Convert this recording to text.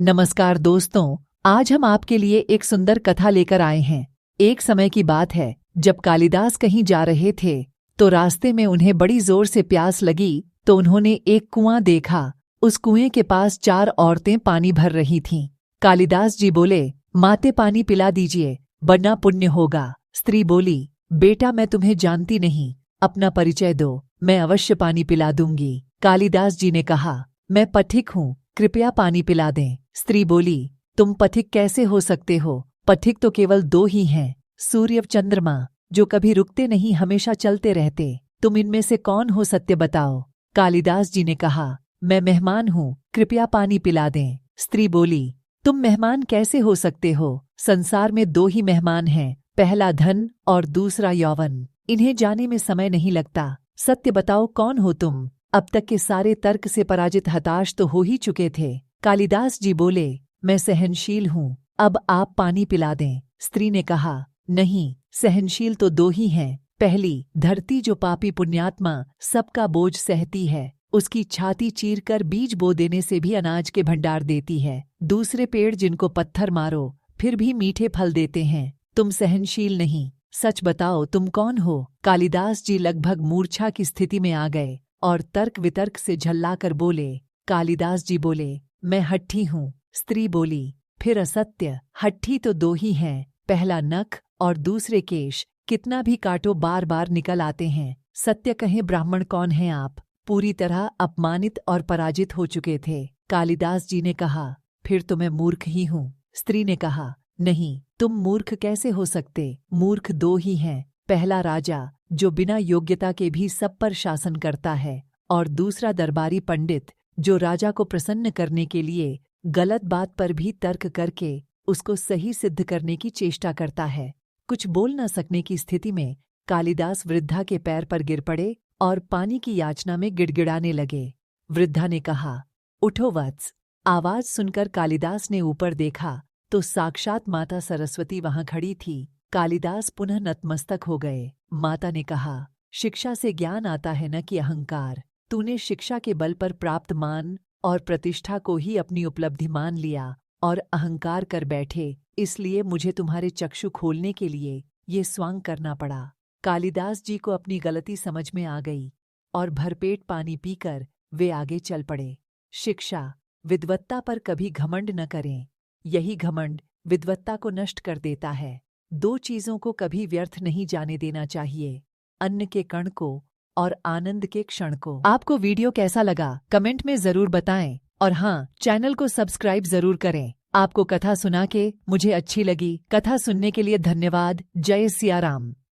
नमस्कार दोस्तों, आज हम आपके लिए एक सुंदर कथा लेकर आए हैं। एक समय की बात है जब कालिदास कहीं जा रहे थे तो रास्ते में उन्हें बड़ी जोर से प्यास लगी तो उन्होंने एक कुआं देखा। उस कुएं के पास 4 औरतें पानी भर रही थीं। कालिदास जी बोले, माते पानी पिला दीजिए, वरना पुण्य होगा। स्त्री बोली, बेटा मैं तुम्हें जानती नहीं, अपना परिचय दो, मैं अवश्य पानी पिला दूंगी। कालिदास जी ने कहा, मैं पथिक हूँ, कृपया पानी पिला दें। स्त्री बोली, तुम पथिक कैसे हो सकते हो? पथिक तो केवल 2 ही हैं, सूर्य व चंद्रमा, जो कभी रुकते नहीं, हमेशा चलते रहते। तुम इनमें से कौन हो, सत्य बताओ। कालिदास जी ने कहा, मैं मेहमान हूँ, कृपया पानी पिला दें। स्त्री बोली, तुम मेहमान कैसे हो सकते हो? संसार में 2 ही मेहमान हैं, पहला धन और दूसरा यौवन। इन्हें जाने में समय नहीं लगता। सत्य बताओ, कौन हो तुम? अब तक के सारे तर्क से पराजित हताश तो हो ही चुके थे। कालिदास जी बोले, मैं सहनशील हूँ, अब आप पानी पिला दें। स्त्री ने कहा, नहीं, सहनशील तो 2 ही हैं। पहली, धरती जो पापी पुण्यात्मा सबका बोझ सहती है, उसकी छाती चीरकर बीज बो देने से भी अनाज के भंडार देती है। दूसरे, पेड़ जिनको पत्थर मारो फिर भी मीठे फल देते हैं। तुम सहनशील नहीं, सच बताओ तुम कौन हो? कालिदास जी लगभग मूर्छा की स्थिति में आ गए और तर्क वितर्क से झल्लाकर बोले। कालिदास जी बोले, मैं हट्ठी हूँ। स्त्री बोली, फिर असत्य। हट्ठी तो 2 ही हैं, पहला नख और दूसरे केश, कितना भी काटो बार बार निकल आते हैं। सत्य कहें, ब्राह्मण कौन हैं आप? पूरी तरह अपमानित और पराजित हो चुके थे। कालिदास जी ने कहा, फिर तो मैं मूर्ख ही हूँ। स्त्री ने कहा, नहीं, तुम मूर्ख कैसे हो सकते? मूर्ख 2 ही हैं, पहला राजा जो बिना योग्यता के भी सब पर शासन करता है, और दूसरा दरबारी पंडित जो राजा को प्रसन्न करने के लिए गलत बात पर भी तर्क करके उसको सही सिद्ध करने की चेष्टा करता है। कुछ बोल न सकने की स्थिति में कालिदास वृद्धा के पैर पर गिर पड़े और पानी की याचना में गिड़गिड़ाने लगे। वृद्धा ने कहा, उठो वत्स। आवाज सुनकर कालिदास ने ऊपर देखा तो साक्षात माता सरस्वती वहां खड़ी थी। कालिदास पुनः नतमस्तक हो गए। माता ने कहा, शिक्षा से ज्ञान आता है, न कि अहंकार। तूने शिक्षा के बल पर प्राप्त मान और प्रतिष्ठा को ही अपनी उपलब्धि मान लिया और अहंकार कर बैठे, इसलिए मुझे तुम्हारे चक्षु खोलने के लिए ये स्वांग करना पड़ा। कालिदास जी को अपनी गलती समझ में आ गई और भरपेट पानी पीकर वे आगे चल पड़े। शिक्षा, विद्वत्ता पर कभी घमंड न करें, यही घमंड विद्वत्ता को नष्ट कर देता है। 2 चीज़ों को कभी व्यर्थ नहीं जाने देना चाहिए, अन्न के कण को और आनंद के क्षण को। आपको वीडियो कैसा लगा कमेंट में जरूर बताएं और हाँ, चैनल को सब्सक्राइब जरूर करें। आपको कथा सुना के मुझे अच्छी लगी। कथा सुनने के लिए धन्यवाद। जय सिया राम।